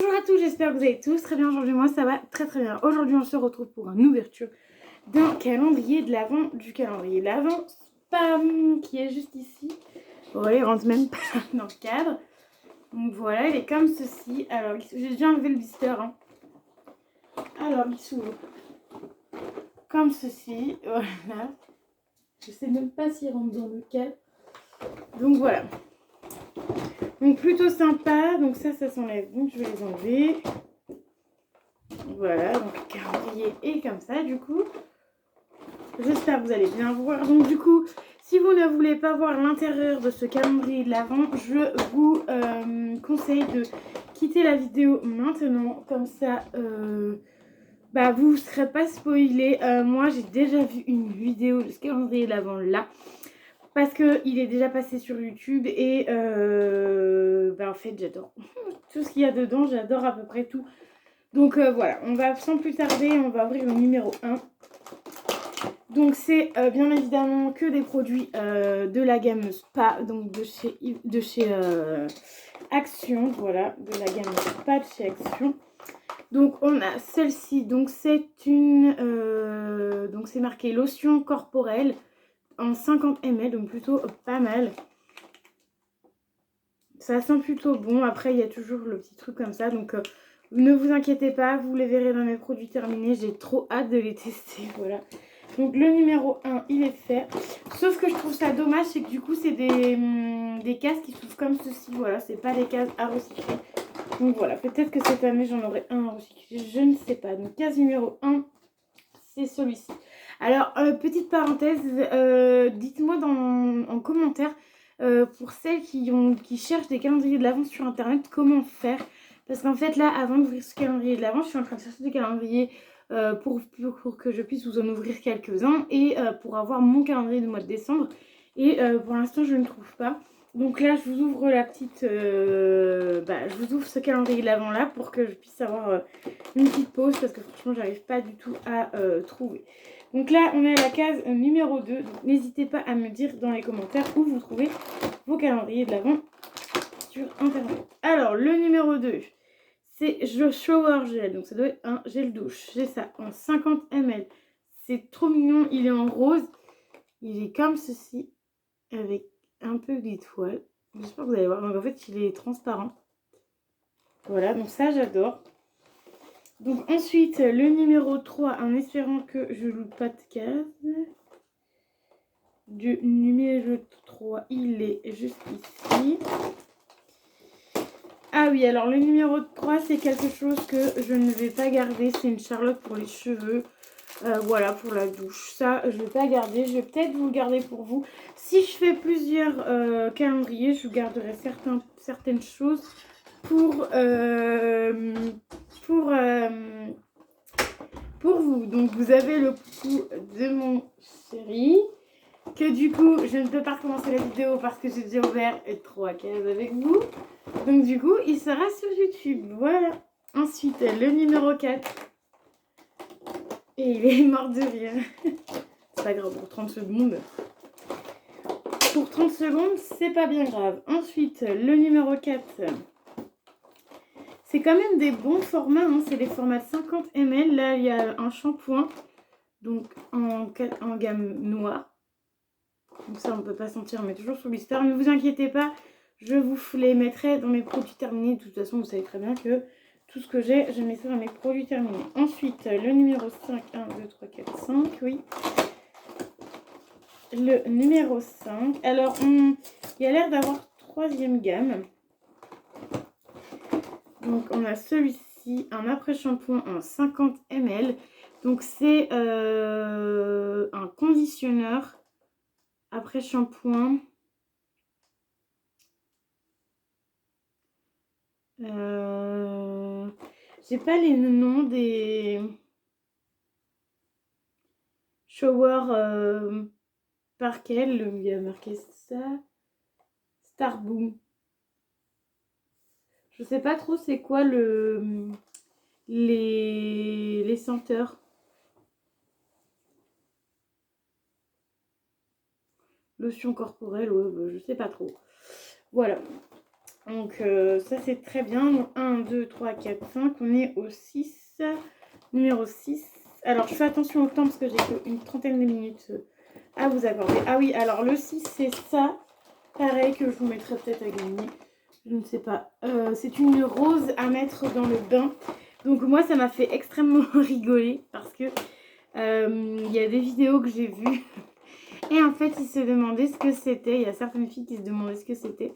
Bonjour à tous, j'espère que vous allez tous très bien. Aujourd'hui, moi ça va très très bien. Aujourd'hui, on se retrouve pour une ouverture d'un calendrier de l'Avent, du calendrier de l'Avent spam qui est juste ici. Voilà, il rentre même pas dans le cadre. Donc voilà, il est comme ceci. Alors, j'ai déjà enlevé le blister. Hein. Alors, il s'ouvre comme ceci. Voilà. Je sais même pas s'il rentre dans le cadre. Donc voilà. Donc plutôt sympa. Donc ça s'enlève. Donc je vais les enlever. Voilà, donc le calendrier est comme ça du coup. J'espère que vous allez bien voir. Donc du coup, si vous ne voulez pas voir l'intérieur de ce calendrier de l'Avent, je vous conseille de quitter la vidéo maintenant. Comme ça, vous ne serez pas spoilé. Moi, j'ai déjà vu une vidéo de ce calendrier de l'Avent là. Parce qu'il est déjà passé sur YouTube et en fait, j'adore tout ce qu'il y a dedans. J'adore à peu près tout. Donc voilà, on va sans plus tarder, on va ouvrir le numéro 1. Donc c'est bien évidemment que des produits de la gamme Spa, donc de chez Action, voilà, de la gamme Spa de chez Action. Donc on a celle-ci, donc c'est une, donc c'est marqué lotion corporelle en 50 ml, donc plutôt pas mal. Ça sent plutôt bon, après il y a toujours le petit truc comme ça, donc ne vous inquiétez pas, vous les verrez dans mes produits terminés, j'ai trop hâte de les tester, voilà. Donc le numéro 1, il est fait. Sauf que je trouve ça dommage, c'est que du coup, c'est des cases qui s'ouvrent comme ceci. Voilà, c'est pas des cases à recycler. Donc voilà, peut-être que cette année, j'en aurai un à recycler. Je ne sais pas. Donc case numéro 1, c'est celui-ci. Alors, petite parenthèse, dites-moi en commentaire, pour celles qui cherchent des calendriers de l'Avent sur Internet, comment faire. Parce qu'en fait, là, avant d'ouvrir ce calendrier de l'Avent, je suis en train de chercher des calendriers pour que je puisse vous en ouvrir quelques-uns et pour avoir mon calendrier du mois de décembre. Et pour l'instant, je ne trouve pas. Donc là, je vous ouvre je vous ouvre ce calendrier de l'Avent là pour que je puisse avoir une petite pause parce que franchement, j'arrive pas du tout à trouver. Donc là, on est à la case numéro 2. Donc n'hésitez pas à me dire dans les commentaires où vous trouvez vos calendriers de l'Avent sur Internet. Alors, le numéro 2. C'est le shower gel, donc ça doit être un gel douche. J'ai ça en 50 ml. C'est trop mignon, il est en rose. Il est comme ceci, avec un peu d'étoile. J'espère que vous allez voir. Donc en fait, il est transparent. Voilà, donc ça j'adore. Donc ensuite, le numéro 3, en espérant que je loupe pas de case. Du numéro 3, il est juste ici. Ah oui, alors le numéro 3, c'est quelque chose que je ne vais pas garder. C'est une Charlotte pour les cheveux. Voilà, pour la douche. Ça, je ne vais pas garder. Je vais peut-être vous le garder pour vous. Si je fais plusieurs calendriers, je garderai certaines choses pour vous. Donc, vous avez le coup de mon chéri. Que du coup, je ne peux pas recommencer la vidéo parce que j'ai déjà ouvert 3 cases avec vous. Donc du coup, il sera sur YouTube. Voilà. Ensuite, le numéro 4. Et il est mort de rire. C'est pas grave, pour 30 secondes. Pour 30 secondes, c'est pas bien grave. Ensuite, le numéro 4. C'est quand même des bons formats. Hein. C'est des formats de 50 ml. Là, il y a un shampoing. Donc en gamme noire. Donc ça, on ne peut pas sentir, mais toujours sous blister. Ne vous inquiétez pas, je vous les mettrai dans mes produits terminés. De toute façon, vous savez très bien que tout ce que j'ai, je mets ça dans mes produits terminés. Ensuite, le numéro 5, 1, 2, 3, 4, 5, oui. Le numéro 5. Alors, il y a l'air d'avoir 3e gamme. Donc, on a celui-ci, un après-shampoing en 50 ml. Donc, c'est un conditionneur après shampoing. J'ai pas les noms des shower par quel. Il y a marqué ça. Starboom. Je sais pas trop c'est quoi les senteurs. Lotion corporelle, ouais, je sais pas trop. Voilà. Donc ça c'est très bien. Donc 1, 2, 3, 4, 5. On est au 6. Numéro 6. Alors je fais attention au temps parce que j'ai une trentaine de minutes à vous accorder. Ah oui, alors le 6 c'est ça. Pareil que je vous mettrai peut-être à gagner. Je ne sais pas. C'est une rose à mettre dans le bain. Donc moi ça m'a fait extrêmement rigoler parce que il y a des vidéos que j'ai vues. Et en fait ils se demandaient ce que c'était. Il y a certaines filles qui se demandaient ce que c'était.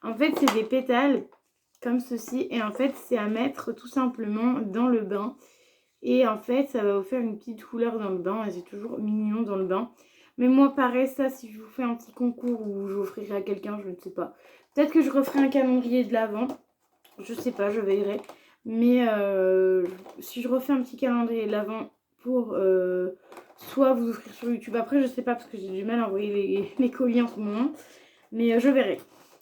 En fait c'est des pétales comme ceci. Et en fait c'est à mettre tout simplement dans le bain. Et en fait ça va vous faire une petite couleur dans le bain. Et c'est toujours mignon dans le bain. Mais moi pareil ça si je vous fais un petit concours ou je l'offrirai à quelqu'un, je ne sais pas. Peut-être que je referai un calendrier de l'Avent. Je sais pas, je verrai. Mais si je refais un petit calendrier de l'Avent pour soit vous offrir sur YouTube. Après, je sais pas parce que j'ai du mal à envoyer les colis en ce moment. Mais je verrai.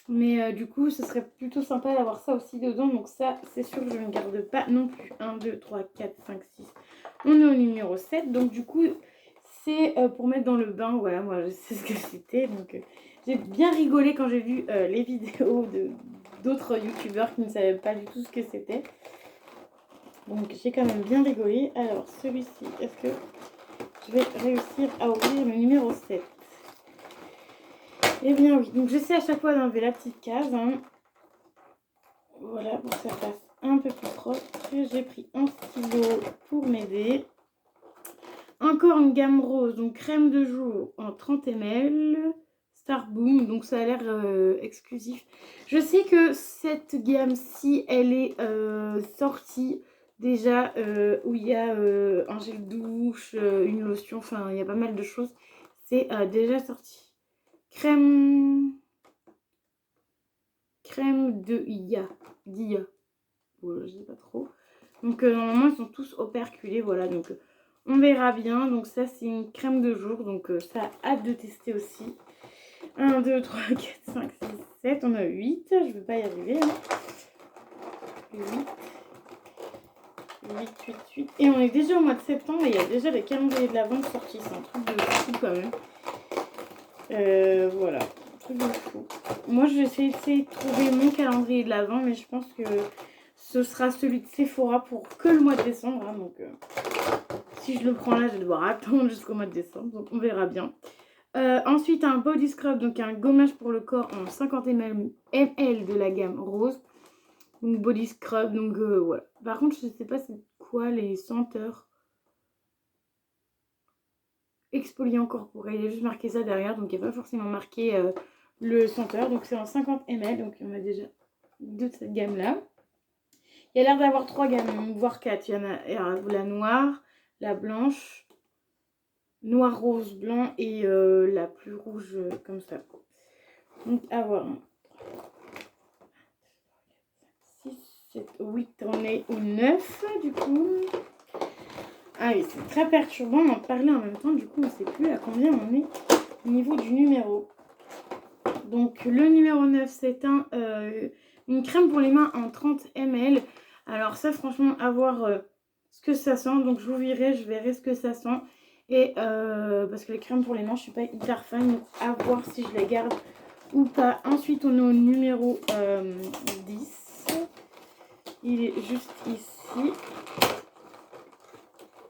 Mais du coup, ce serait plutôt sympa d'avoir ça aussi dedans. Donc ça, c'est sûr que je ne garde pas non plus. 1, 2, 3, 4, 5, 6. On est au numéro 7. Donc du coup, c'est pour mettre dans le bain. Voilà, moi, je sais ce que c'était. Donc j'ai bien rigolé quand j'ai vu les vidéos d'autres youtubeurs qui ne savaient pas du tout ce que c'était. Donc j'ai quand même bien rigolé. Alors celui-ci, est-ce que je vais réussir à ouvrir le numéro 7? Eh bien oui, donc j'essaie à chaque fois d'enlever la petite case. Hein. Voilà, pour que ça fasse un peu plus propre. J'ai pris un stylo pour m'aider. Encore une gamme rose, donc crème de jour en 30 ml. Starboom, donc ça a l'air exclusif. Je sais que cette gamme-ci, elle est sortie déjà où il y a un gel douche, une lotion, enfin il y a pas mal de choses. C'est déjà sorti. Crème de d'IA. Voilà, je sais pas trop. Donc normalement ils sont tous operculés, voilà. Donc on verra bien. Donc ça c'est une crème de jour, donc ça a hâte de tester aussi. 1, 2, 3, 4, 5, 6, 7. On a 8. Je ne vais pas y arriver. Hein. 8. Et on est déjà au mois de septembre et il y a déjà les calendriers de l'Avent sortis. C'est un truc de fou quand même. Voilà. Un truc de fou. Moi, je vais essayer de trouver mon calendrier de l'Avent, mais je pense que ce sera celui de Sephora pour que le mois de décembre. Hein, donc, si je le prends là, je vais devoir attendre jusqu'au mois de décembre. Donc, on verra bien. Ensuite, un body scrub, donc un gommage pour le corps en 50 ml de la gamme rose. Donc body scrub, donc voilà. Par contre, je ne sais pas c'est quoi les senteurs. Exfoliant corporel, il y a juste marqué ça derrière, donc il n'y a pas forcément marqué le senteur. Donc c'est en 50 ml, donc il y en a déjà deux de cette gamme-là. Il y a l'air d'avoir 3 gammes, voire 4. Il y en a la noire, la blanche, noir, rose, blanc et la plus rouge comme ça. Donc à voir. 6, 7, 8, on est au 9 du coup. Ah oui, c'est très perturbant d'en parler en même temps. Du coup, on ne sait plus à combien on est au niveau du numéro. Donc le numéro 9, c'est une crème pour les mains en 30 ml. Alors ça, franchement, à voir ce que ça sent. Donc je vous verrai ce que ça sent. Et parce que les crèmes pour les mains, je suis pas hyper fan. Donc à voir si je les garde ou pas. Ensuite, on est au numéro 10. Il est juste ici.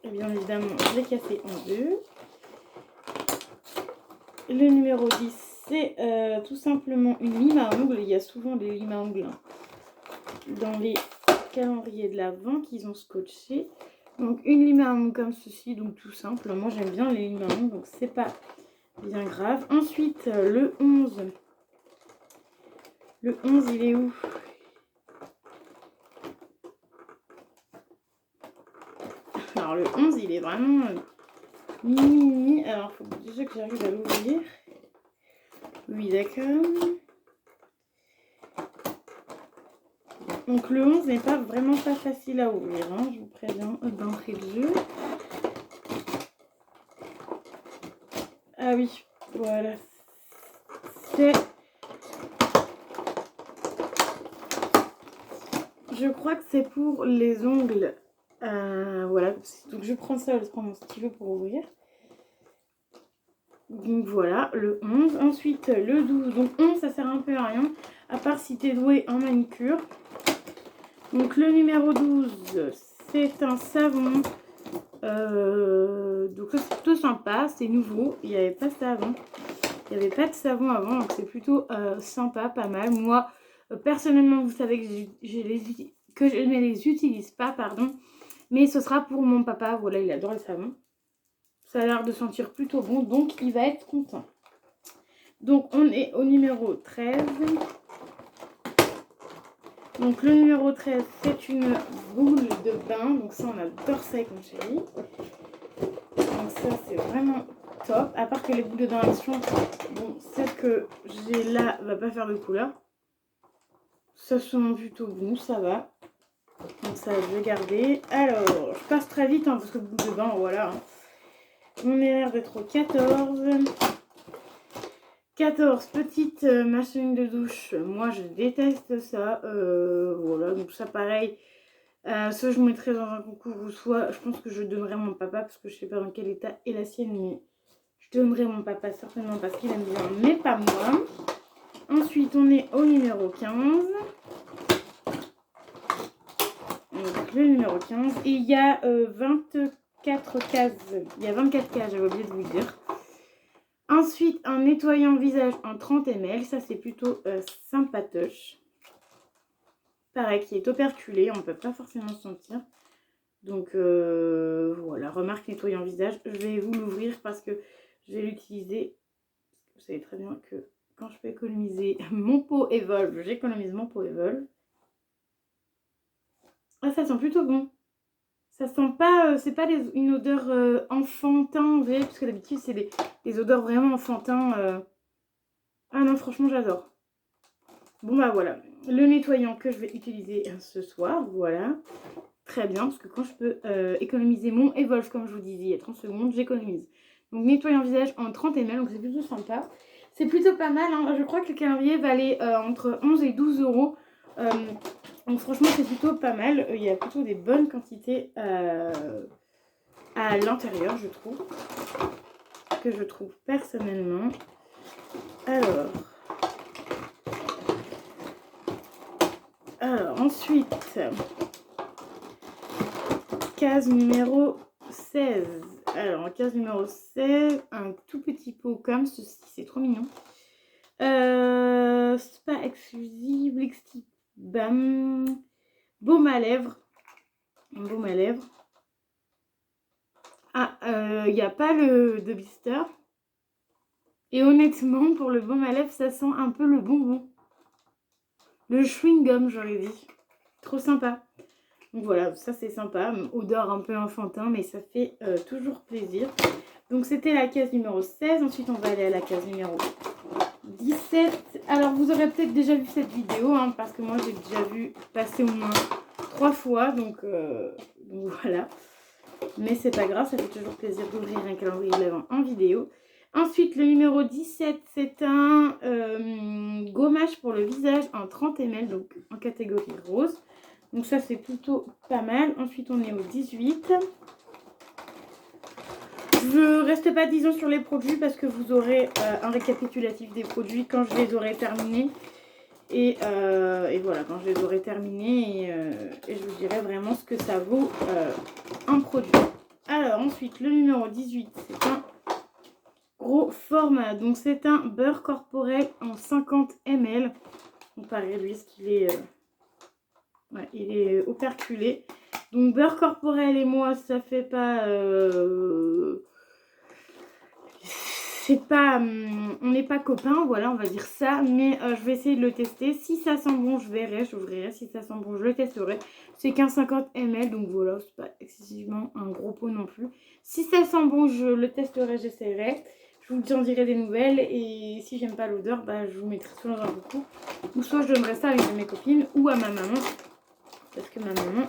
Et bien évidemment, je l'ai cassé en deux. Le numéro 10. C'est tout simplement une lime à ongles. Il y a souvent des limes à ongles dans les calendriers de l'Avent qu'ils ont scotché. Donc une lime à ongles comme ceci, donc tout simple. Moi j'aime bien les limes à ongles, donc c'est pas bien grave. Ensuite le 11. Le 11 il est où? Alors le 11 il est vraiment mini. Alors il faut déjà que j'arrive à l'ouvrir. Oui, d'accord. Donc le 11 n'est pas vraiment pas facile à ouvrir, hein, je vous préviens d'entrée de jeu. Ah oui, voilà. C'est... Je crois que c'est pour les ongles. Voilà, donc je prends ça, je prends mon stylo pour ouvrir. Donc voilà, le 11. Ensuite, le 12. Donc 11, ça sert un peu à rien. à part si tu es doué en manicure. Donc le numéro 12, c'est un savon. Donc ça c'est plutôt sympa, c'est nouveau. Il n'y avait pas ça avant. Il n'y avait pas de savon avant, donc c'est plutôt sympa, pas mal. Moi, personnellement, vous savez que je ne les utilise pas, pardon. Mais ce sera pour mon papa. Voilà, il adore le savon. Ça a l'air de sentir plutôt bon, donc il va être content. Donc on est au numéro 13. Donc le numéro 13, c'est une boule de bain. Donc ça, on adore ça avec mon chéri. Donc ça, c'est vraiment top. À part que les boules de bain, elles sont... Bon, celle que j'ai là va pas faire de couleur. Ça sent plutôt bon, ça va. Donc ça, je vais garder. Alors, je passe très vite, hein, parce que boule de bain, voilà. Hein. On est l'air d'être au 14. 14, petite machine de douche. Moi, je déteste ça. Voilà, donc ça, pareil. Soit je mettrai dans un concours, ou soit je pense que je donnerai à mon papa, parce que je sais pas dans quel état est la sienne, mais je donnerai à mon papa certainement parce qu'il aime bien, mais pas moi. Ensuite, on est au numéro 15. Donc, le numéro 15. Et il y a 24 cases. Il y a 24 cases, j'avais oublié de vous le dire. Ensuite, un nettoyant visage en 30 ml. Ça, c'est plutôt sympatoche. Pareil, qui est operculé. On ne peut pas forcément sentir. Donc, voilà. Remarque nettoyant visage. Je vais vous l'ouvrir parce que je vais l'utiliser. Vous savez très bien que quand je peux économiser mon pot Evolve, j'économise mon pot Evolve. Ah, ça sent plutôt bon. Ça sent pas, c'est pas une odeur enfantin, vous voyez, parce que d'habitude c'est des odeurs vraiment enfantins. Ah non, franchement, j'adore. Bon bah voilà, le nettoyant que je vais utiliser ce soir, voilà. Très bien, parce que quand je peux économiser mon Evolve, comme je vous disais il y a 30 secondes, j'économise. Donc nettoyant visage en 30 ml, donc c'est plutôt sympa. C'est plutôt pas mal, hein. Je crois que le calendrier va aller entre 11 et 12 euros. Donc franchement c'est plutôt pas mal. Il y a plutôt des bonnes quantités à l'intérieur, je trouve. Que je trouve personnellement. Alors ensuite, case numéro 16. Alors en case numéro 16, un tout petit pot comme ceci, c'est trop mignon. Spa exclusive, Lexti Bam, baume à lèvres. Un baume à lèvres. Ah, il n'y a pas le de blister. Et honnêtement, pour le baume à lèvres, ça sent un peu le bonbon. Le chewing-gum, j'aurais dit. Trop sympa. Donc voilà, ça c'est sympa. Odeur un peu enfantin, mais ça fait toujours plaisir. Donc c'était la case numéro 16. Ensuite, on va aller à la case numéro 17. Alors, vous aurez peut-être déjà vu cette vidéo, hein, parce que moi, j'ai déjà vu passer au moins 3 fois. Donc voilà. Mais c'est pas grave, ça fait toujours plaisir d'ouvrir un calendrier de l'Avent en vidéo. Ensuite, le numéro 17, c'est un gommage pour le visage en 30 ml, donc en catégorie rose. Donc ça, c'est plutôt pas mal. Ensuite, on est au 18. Je ne reste pas 10 ans sur les produits parce que vous aurez un récapitulatif des produits quand je les aurai terminés. Et voilà, quand je les aurai terminés et je vous dirai vraiment ce que ça vaut un produit. Alors ensuite, le numéro 18, c'est un gros format. Donc c'est un beurre corporel en 50 ml. Comparé lui, ce qu'il est... ouais, il est operculé. Donc beurre corporel et moi, ça fait pas... c'est pas... on n'est pas copains, voilà, on va dire ça. Mais je vais essayer de le tester. Si ça sent bon, je verrai, j'ouvrirai. Si ça sent bon, je le testerai. C'est qu'un 50 ml, donc voilà, c'est pas excessivement un gros pot non plus. Si ça sent bon, je le testerai, j'essaierai. Je vous en dirai des nouvelles. Et si j'aime pas l'odeur, bah, je vous mettrai soit dans un coucou. Ou soit je donnerai ça à une de mes copines ou à ma maman. Parce que ma maman,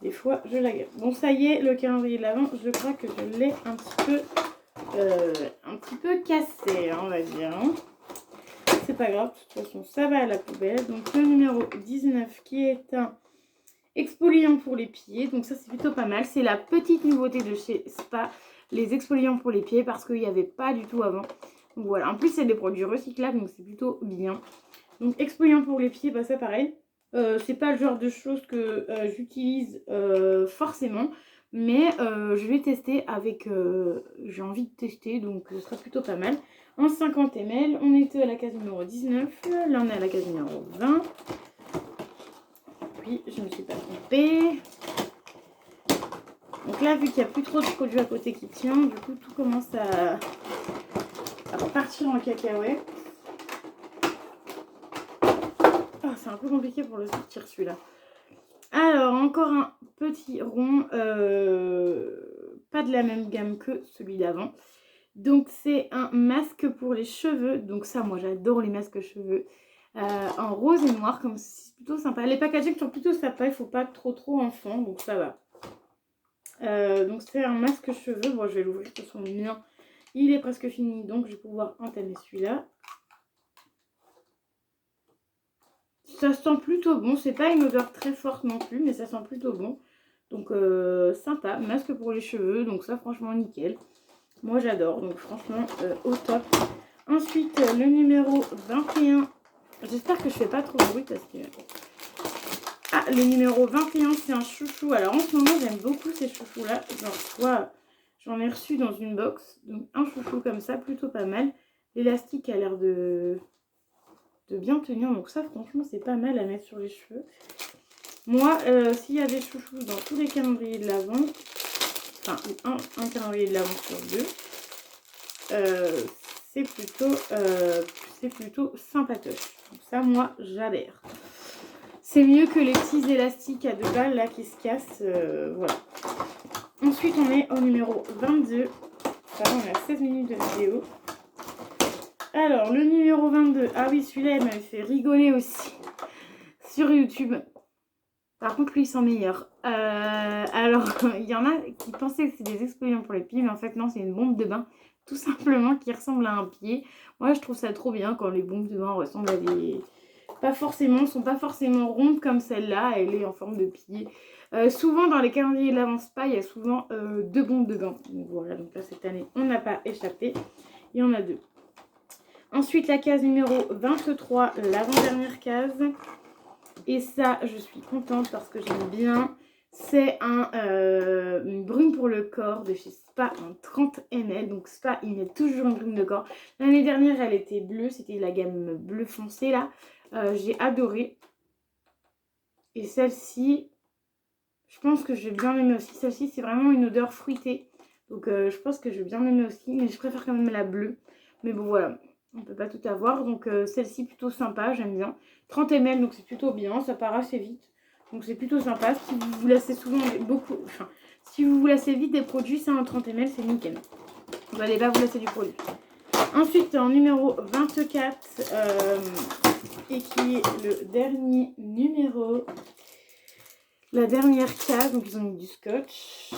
des fois, je la garde. Bon, ça y est, le calendrier de l'Avent, je crois que je l'ai un petit peu cassé, on va dire. C'est pas grave, de toute façon, ça va à la poubelle. Donc, le numéro 19 qui est un exfoliant pour les pieds. Donc, ça, c'est plutôt pas mal. C'est la petite nouveauté de chez Spa, les exfoliants pour les pieds, parce qu'il n'y avait pas du tout avant. Donc, voilà. En plus, c'est des produits recyclables, donc c'est plutôt bien. Donc exfoliant pour les pieds, bah ça pareil. C'est pas le genre de choses que j'utilise forcément. Mais je vais tester avec... j'ai envie de tester, donc ce sera plutôt pas mal. En 50 ml, on était à la case numéro 19. Là, on est à la case numéro 20. Oui, je ne me suis pas trompée. Donc là, vu qu'il n'y a plus trop de produits à côté qui tient, du coup, tout commence à partir en cacahuète. Oh, c'est un peu compliqué pour le sortir, celui-là. Alors, encore un petit rond, pas de la même gamme que celui d'avant. Donc, c'est un masque pour les cheveux. Donc ça, moi, j'adore les masques cheveux. En rose et noir, comme c'est plutôt sympa. Les packaging sont plutôt sympas, il ne faut pas trop enfant, donc ça va. Donc c'est un masque cheveux. Bon, je vais l'ouvrir, de toute façon, le mien, il est presque fini, donc je vais pouvoir entamer celui-là. Ça sent plutôt bon, c'est pas une odeur très forte non plus, mais ça sent plutôt bon. Donc sympa, masque pour les cheveux, donc ça franchement nickel. Moi j'adore, donc franchement au top. Ensuite le numéro 21, j'espère que je fais pas trop de bruit parce que... Ah, le numéro 21 c'est un chouchou. Alors en ce moment j'aime beaucoup ces chouchous là, genre soit j'en ai reçu dans une box, donc un chouchou comme ça, plutôt pas mal. L'élastique a l'air de bien tenir, donc ça franchement c'est pas mal à mettre sur les cheveux. Moi s'il y a des chouchous dans tous les calendriers de l'Avent, enfin un calendrier de l'Avent sur deux, c'est plutôt sympatoche. Donc ça moi j'adhère. C'est mieux que les petits élastiques à 2 balles là qui se cassent, voilà. Ensuite on est au numéro 22. Ça va, on a 16 minutes de vidéo. Alors, le numéro 22. Ah oui, celui-là, il m'avait fait rigoler aussi sur YouTube. Par contre, lui, il sent meilleur. Alors, il y en a qui pensaient que c'est des exfoliants pour les pieds, mais en fait, non, c'est une bombe de bain, tout simplement, qui ressemble à un pied. Moi, je trouve ça trop bien quand les bombes de bain ressemblent à des... sont pas forcément rondes comme celle-là. Elle est en forme de pied. Souvent, dans les calendriers de l'Avent Spa, il y a souvent 2 bombes de bain. Donc voilà, donc là, cette année, on n'a pas échappé. Il y en a 2. Ensuite, la case numéro 23, l'avant-dernière case. Et ça, je suis contente parce que j'aime bien. C'est une brume pour le corps de chez Spa en 30 ml. Donc Spa, il met toujours une brume de corps. L'année dernière, elle était bleue. C'était la gamme bleu foncé là. J'ai adoré. Et celle-ci, je pense que je vais bien aimer aussi. Celle-ci, c'est vraiment une odeur fruitée. Donc je pense que je vais bien aimer aussi. Mais je préfère quand même la bleue. Mais bon, voilà. On peut pas tout avoir, donc celle-ci plutôt sympa, j'aime bien. 30 ml, donc c'est plutôt bien, ça part assez vite. Donc c'est plutôt sympa. Si vous vous lassez souvent beaucoup, enfin, si vous vous lassez vite des produits, ça en 30 ml, c'est nickel. Vous n'allez pas vous lasser du produit. Ensuite, en numéro 24, et qui est le dernier numéro, la dernière case, donc ils ont mis du scotch.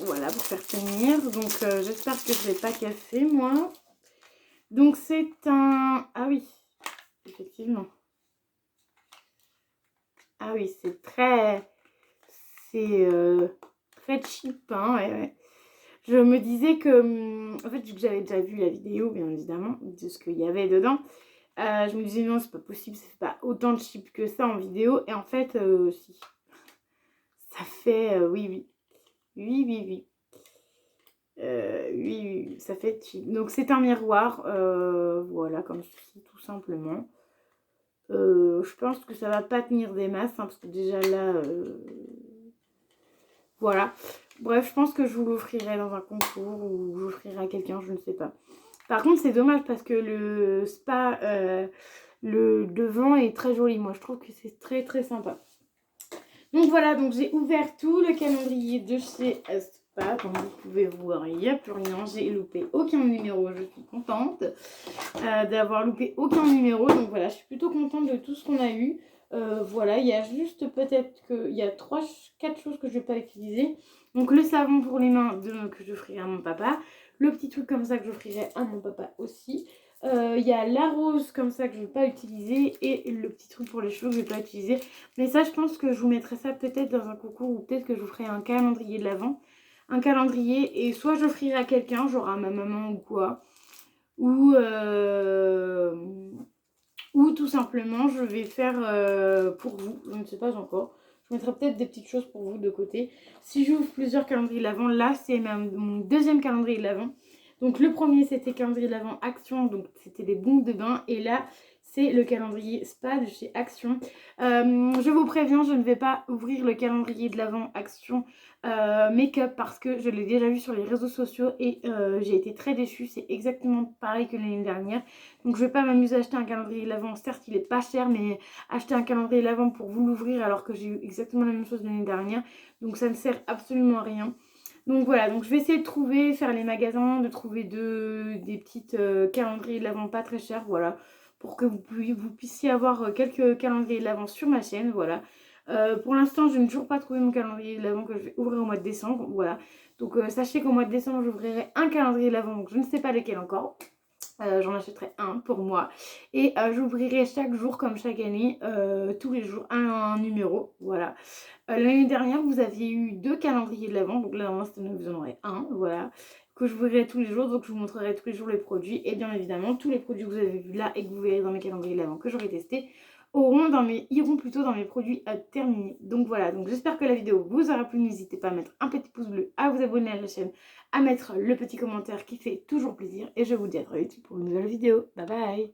Voilà, pour faire tenir. Donc j'espère que je ne vais pas casser, moi. Donc c'est un... Ah oui, effectivement. Ah oui, c'est très... C'est très cheap, hein, ouais. Je me disais que... En fait, vu que j'avais déjà vu la vidéo, bien évidemment, de ce qu'il y avait dedans, je me disais non, c'est pas possible, ça fait pas autant de cheap que ça en vidéo. Et en fait, si. Ça fait... oui. Oui, ça fait cheap. Donc c'est un miroir, voilà, comme ceci, tout simplement. Je pense que ça va pas tenir des masses, hein, parce que déjà là, voilà. Bref, je pense que je vous l'offrirai dans un concours ou je l'offrirai à quelqu'un, je ne sais pas. Par contre, c'est dommage parce que le Spa, le devant est très joli. Moi, je trouve que c'est très très sympa. Donc voilà, donc j'ai ouvert tout le calendrier de chez Spa. Comme vous pouvez voir, il n'y a plus rien. J'ai loupé aucun numéro. Je suis contente d'avoir loupé aucun numéro. Donc voilà, je suis plutôt contente de tout ce qu'on a eu. Voilà, il y a juste peut-être qu'il y a 4 choses que je ne vais pas utiliser. Donc le savon pour les mains que j'offrirai à mon papa. Le petit truc comme ça que j'offrirai à mon papa aussi. Il y a la rose comme ça que je ne vais pas utiliser. Et le petit truc pour les cheveux que je ne vais pas utiliser. Mais ça, je pense que je vous mettrai ça peut-être dans un concours. Ou peut-être que je vous ferai un calendrier de l'Avent. Un calendrier. Et soit j'offrirai à quelqu'un, genre à ma maman ou quoi. Ou ou tout simplement je vais faire pour vous, je ne sais pas encore. Je mettrai peut-être des petites choses pour vous de côté. Si j'ouvre plusieurs calendriers de l'Avent, là c'est mon deuxième calendrier de l'Avent. Donc le premier c'était calendrier de l'Avent Action, donc c'était des bombes de bain. Et là c'est le calendrier spa de chez Action. Je vous préviens, je ne vais pas ouvrir le calendrier de l'Avent Action make-up parce que je l'ai déjà vu sur les réseaux sociaux et j'ai été très déçue. C'est exactement pareil que l'année dernière. Donc je vais pas m'amuser à acheter un calendrier de l'Avent. Certes il est pas cher, mais acheter un calendrier de l'Avent pour vous l'ouvrir alors que j'ai eu exactement la même chose l'année dernière. Donc ça ne sert absolument à rien. Donc voilà, donc je vais essayer de trouver, faire les magasins, de trouver des petites calendriers de l'Avent pas très chers, voilà, pour que vous puissiez avoir quelques calendriers de l'Avent sur ma chaîne, voilà. Pour l'instant, je n'ai toujours pas trouvé mon calendrier de l'Avent que je vais ouvrir au mois de décembre, voilà. Donc sachez qu'au mois de décembre, j'ouvrirai un calendrier de l'Avent, donc je ne sais pas lequel encore. J'en achèterai un pour moi et j'ouvrirai chaque jour comme chaque année, tous les jours un numéro, voilà. L'année dernière vous aviez eu 2 calendriers de l'Avent, donc là cette année vous en aurez un, voilà, que je j'ouvrirai tous les jours, donc je vous montrerai tous les jours les produits et bien évidemment tous les produits que vous avez vus là et que vous verrez dans mes calendriers de l'Avent que j'aurai testé iront plutôt dans mes produits à terminer. Donc voilà, donc j'espère que la vidéo vous aura plu. N'hésitez pas à mettre un petit pouce bleu, à vous abonner à la chaîne, à mettre le petit commentaire qui fait toujours plaisir. Et je vous dis à très vite pour une nouvelle vidéo. Bye bye!